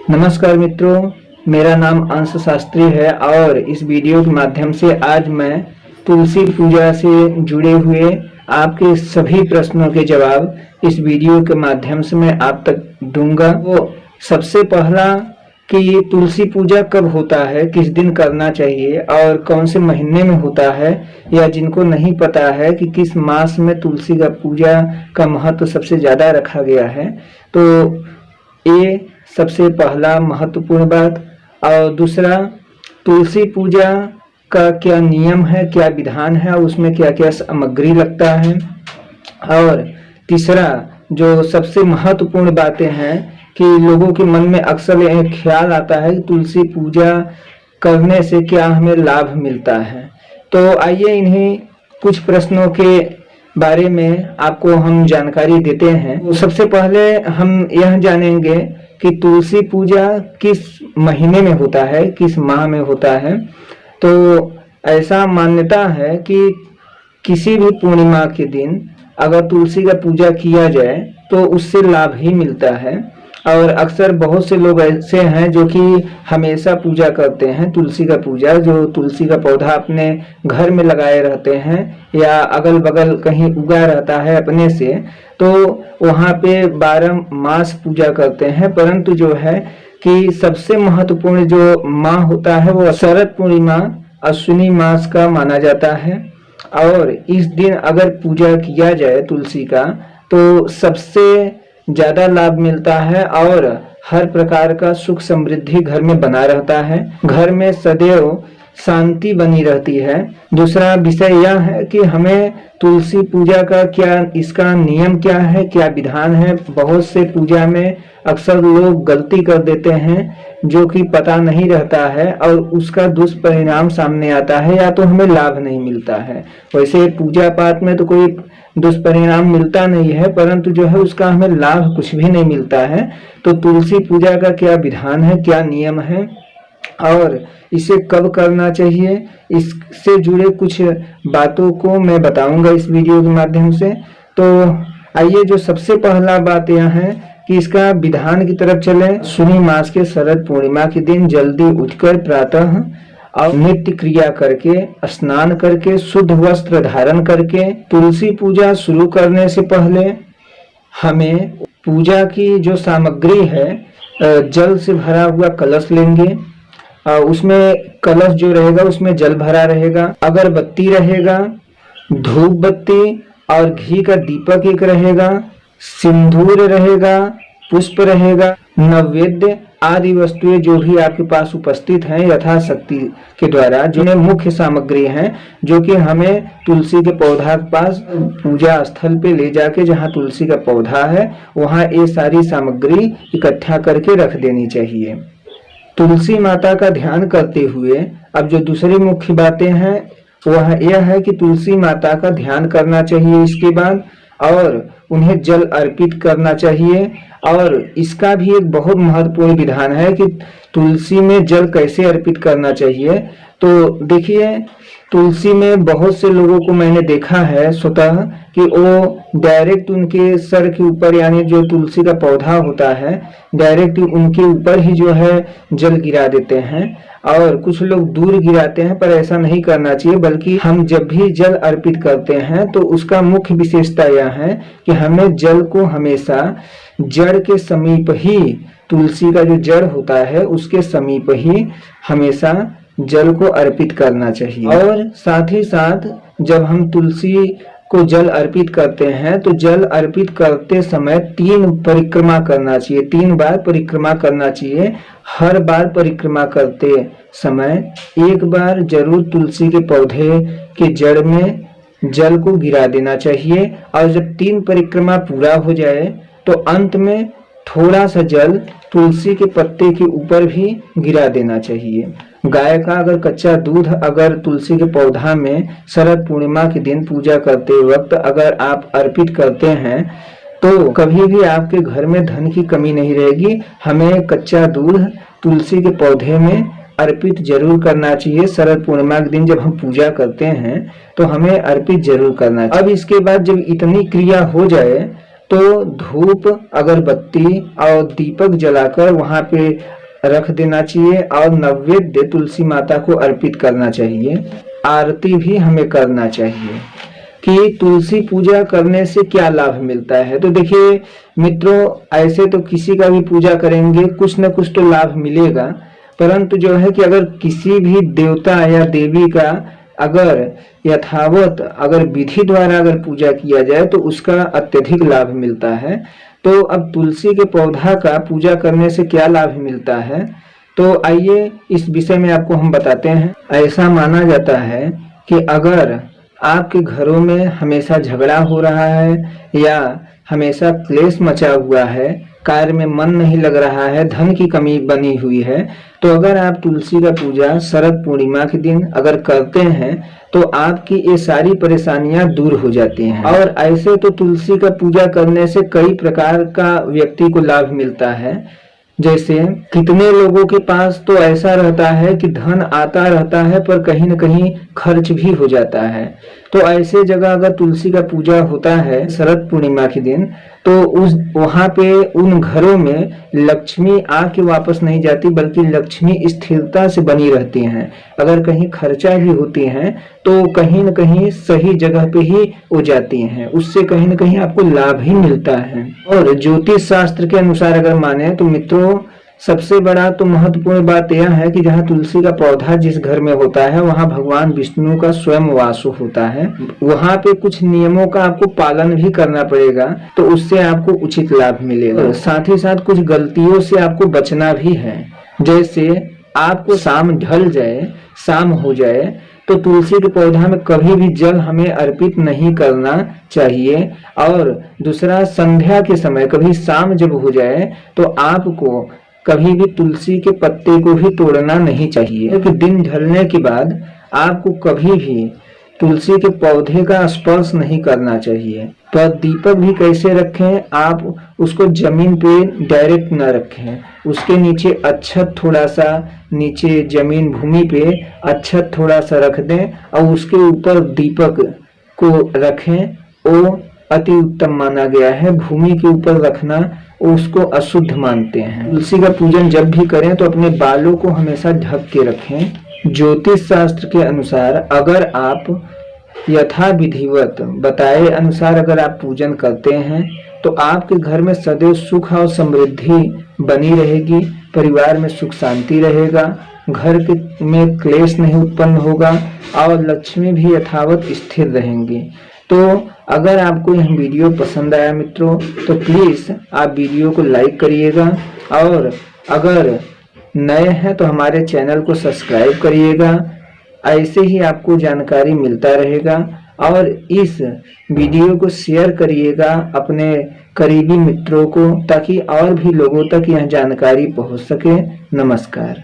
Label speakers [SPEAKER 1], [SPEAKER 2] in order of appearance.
[SPEAKER 1] नमस्कार मित्रों, मेरा नाम अंश शास्त्री है और इस वीडियो के माध्यम से आज मैं तुलसी पूजा से जुड़े हुए आपके सभी प्रश्नों के जवाब इस वीडियो के माध्यम से मैं आप तक दूंगा। वो सबसे पहला कि तुलसी पूजा कब होता है, किस दिन करना चाहिए और कौन से महीने में होता है, या जिनको नहीं पता है कि किस मास में तुलसी का पूजा का महत्व सबसे ज़्यादा रखा गया है, तो ये सबसे पहला महत्वपूर्ण बात। और दूसरा, तुलसी पूजा का क्या नियम है, क्या विधान है, उसमें क्या क्या सामग्री लगता है। और तीसरा, जो सबसे महत्वपूर्ण बातें हैं कि लोगों के मन में अक्सर एक ख्याल आता है कि तुलसी पूजा करने से क्या हमें लाभ मिलता है। तो आइए इन्हीं कुछ प्रश्नों के बारे में आपको हम जानकारी देते हैं। तो सबसे पहले हम यह जानेंगे कि तुलसी पूजा किस महीने में होता है, किस माह में होता है। तो ऐसा मान्यता है कि किसी भी पूर्णिमा के दिन अगर तुलसी का पूजा किया जाए तो उससे लाभ ही मिलता है। और अक्सर बहुत से लोग ऐसे हैं जो कि हमेशा पूजा करते हैं तुलसी का पूजा, जो तुलसी का पौधा अपने घर में लगाए रहते हैं या अगल बगल कहीं उगा रहता है अपने से, तो वहाँ पे 12 मास पूजा करते हैं। परंतु जो है कि सबसे महत्वपूर्ण जो माह होता है वो शरद पूर्णिमा अश्विनी मास का माना जाता है। और इस दिन अगर पूजा किया जाए तुलसी का तो सबसे ज्यादा लाभ मिलता है और हर प्रकार का सुख समृद्धि घर में बना रहता है, घर में सदैव शांति बनी रहती है। दूसरा विषय यह है कि हमें तुलसी पूजा का क्या, इसका नियम क्या है, क्या विधान है। बहुत से पूजा में अक्सर लोग गलती कर देते हैं जो कि पता नहीं रहता है और उसका दुष्परिणाम सामने आता है या तो हमें लाभ नहीं मिलता है। वैसे पूजा पाठ में तो कोई दुष्परिणाम मिलता नहीं है, परंतु जो है उसका हमें लाभ कुछ भी नहीं मिलता है। तो तुलसी पूजा का क्या विधान है, क्या नियम है और इसे कब करना चाहिए, इससे जुड़े कुछ बातों को मैं बताऊंगा इस वीडियो के माध्यम से। तो आइए जो सबसे पहला बात यह है कि इसका विधान की तरफ चले। अश्विनी मास के शरद पूर्णिमा के दिन जल्दी उठकर प्रातः और नित्य क्रिया करके, स्नान करके, शुद्ध वस्त्र धारण करके तुलसी पूजा शुरू करने से पहले हमें पूजा की जो सामग्री है, जल से भरा हुआ कलश लेंगे। उसमें कलश जो रहेगा उसमें जल भरा रहेगा, अगरबत्ती रहेगा, धूप बत्ती और घी का दीपक एक रहेगा, सिंदूर रहेगा, पुष्प रहेगा, नैवेद्य आदि वस्तुएं जो भी आपके पास उपस्थित हैं यथाशक्ति के द्वारा, जिन्हें मुख्य सामग्री हैं जो कि हमें तुलसी के पौधा के पास पूजा स्थल पे ले जाके, जहाँ तुलसी का पौधा है वहाँ ये सारी सामग्री इकट्ठा करके रख देनी चाहिए। तुलसी माता का ध्यान करते हुए अब जो दूसरी मुख्य बातें हैं वह यह है कि तुलसी माता का ध्यान करना चाहिए इसके बाद, और उन्हें जल अर्पित करना चाहिए। और इसका भी एक बहुत महत्वपूर्ण विधान है कि तुलसी में जल कैसे अर्पित करना चाहिए। तो देखिए, तुलसी में बहुत से लोगों को मैंने देखा है स्वतः कि वो डायरेक्ट उनके सर के ऊपर, यानी जो तुलसी का पौधा होता है डायरेक्ट उनके ऊपर ही जो है जल गिरा देते हैं, और कुछ लोग दूर गिराते हैं, पर ऐसा नहीं करना चाहिए। बल्कि हम जब भी जल अर्पित करते हैं तो उसका मुख्य विशेषता यह है कि हमें जल को हमेशा जड़ के समीप ही, तुलसी का जो जड़ होता है उसके समीप ही हमेशा जल को अर्पित करना चाहिए। और साथ ही साथ जब हम तुलसी को जल अर्पित करते हैं तो जल अर्पित करते समय 3 परिक्रमा करना चाहिए, 3 बार परिक्रमा करना चाहिए। हर बार परिक्रमा करते समय एक बार जरूर तुलसी के पौधे के जड़ में जल को गिरा देना चाहिए। और जब 3 परिक्रमा पूरा हो जाए तो अंत में थोड़ा सा जल तुलसी के पत्ते के ऊपर भी गिरा देना चाहिए। गाय का अगर कच्चा दूध अगर तुलसी के पौधा में शरद पूर्णिमा के दिन पूजा करते वक्त अगर आप अर्पित करते हैं तो कभी भी आपके घर में धन की कमी नहीं रहेगी। हमें कच्चा दूध तुलसी के पौधे में अर्पित जरूर करना चाहिए। शरद पूर्णिमा के दिन जब हम पूजा करते हैं तो हमें अर्पित जरूर करना चाहिए। अब इसके बाद जब इतनी क्रिया हो जाए तो धूप, अगरबत्ती और दीपक जलाकर वहां पे रख देना चाहिए और नैवेद्य तुलसी माता को अर्पित करना चाहिए। आरती भी हमें करना चाहिए। कि तुलसी पूजा करने से क्या लाभ मिलता है, तो देखिए मित्रों, ऐसे तो किसी का भी पूजा करेंगे कुछ न कुछ तो लाभ मिलेगा, परंतु जो है कि अगर किसी भी देवता या देवी का अगर यथावत अगर विधि द्वारा अगर पूजा किया जाए तो उसका अत्यधिक लाभ मिलता है। तो अब तुलसी के पौधा का पूजा करने से क्या लाभ मिलता है, तो आइए इस विषय में आपको हम बताते हैं। ऐसा माना जाता है कि अगर आपके घरों में हमेशा झगड़ा हो रहा है या हमेशा क्लेश मचा हुआ है, कार्य में मन नहीं लग रहा है, धन की कमी बनी हुई है, तो अगर आप तुलसी का पूजा शरद पूर्णिमा के दिन अगर करते हैं तो आपकी ये सारी परेशानियां दूर हो जाती हैं। और ऐसे तो तुलसी का पूजा करने से कई प्रकार का व्यक्ति को लाभ मिलता है। जैसे कितने लोगों के पास तो ऐसा रहता है कि धन आता रहता है पर कहीं न कहीं खर्च भी हो जाता है। तो ऐसे जगह अगर तुलसी का पूजा होता है शरद पूर्णिमा के दिन, तो उस वहां पे उन घरों में लक्ष्मी आके वापस नहीं जाती, बल्कि लक्ष्मी स्थिरता से बनी रहती हैं। अगर कहीं खर्चा भी होती हैं तो कहीं न कहीं सही जगह पे ही हो जाती हैं, उससे कहीं न कहीं आपको लाभ ही मिलता है। और ज्योतिष शास्त्र के अनुसार अगर माने तो मित्रों, सबसे बड़ा तो महत्वपूर्ण बात यह है कि जहाँ तुलसी का पौधा जिस घर में होता है वहाँ भगवान विष्णु का स्वयं वास होता है। वहाँ पे कुछ नियमों का आपको पालन भी करना पड़ेगा, तो उससे आपको उचित लाभ मिलेगा। साथ ही साथ कुछ गलतियों से आपको बचना भी है। जैसे आपको शाम ढल जाए, शाम हो जाए, तो तुलसी के पौधा में कभी भी जल हमें अर्पित नहीं करना चाहिए। और दूसरा, संध्या के समय कभी शाम जब हो जाए तो आपको कभी भी तुलसी के पत्ते को भी तोड़ना नहीं चाहिए। कि दिन ढलने के बाद आपको कभी भी तुलसी के पौधे का स्पर्श नहीं करना चाहिए। तो दीपक भी कैसे रखें, आप उसको जमीन पे डायरेक्ट न रखें, उसके नीचे अच्छत थोड़ा सा, नीचे जमीन भूमि पे अच्छत थोड़ा सा रख दें और उसके ऊपर दीपक को रखें। वो अति उत्तम माना गया है। भूमि के ऊपर रखना उसको अशुद्ध मानते हैं। तुलसी का पूजन जब भी करें तो अपने बालों को हमेशा ढक के रखें। ज्योतिष शास्त्र के अनुसार अगर आप यथा विधिवत बताए अनुसार अगर आप पूजन करते हैं तो आपके घर में सदैव सुख और समृद्धि बनी रहेगी, परिवार में सुख शांति रहेगा, घर के में क्लेश नहीं उत्पन्न होगा और लक्ष्मी भी यथावत स्थिर रहेंगी। तो अगर आपको यह वीडियो पसंद आया मित्रों तो प्लीज आप वीडियो को लाइक करिएगा और अगर नए हैं तो हमारे चैनल को सब्सक्राइब करिएगा। ऐसे ही आपको जानकारी मिलता रहेगा और इस वीडियो को शेयर करिएगा अपने करीबी मित्रों को, ताकि और भी लोगों तक यह जानकारी पहुंच सके। नमस्कार।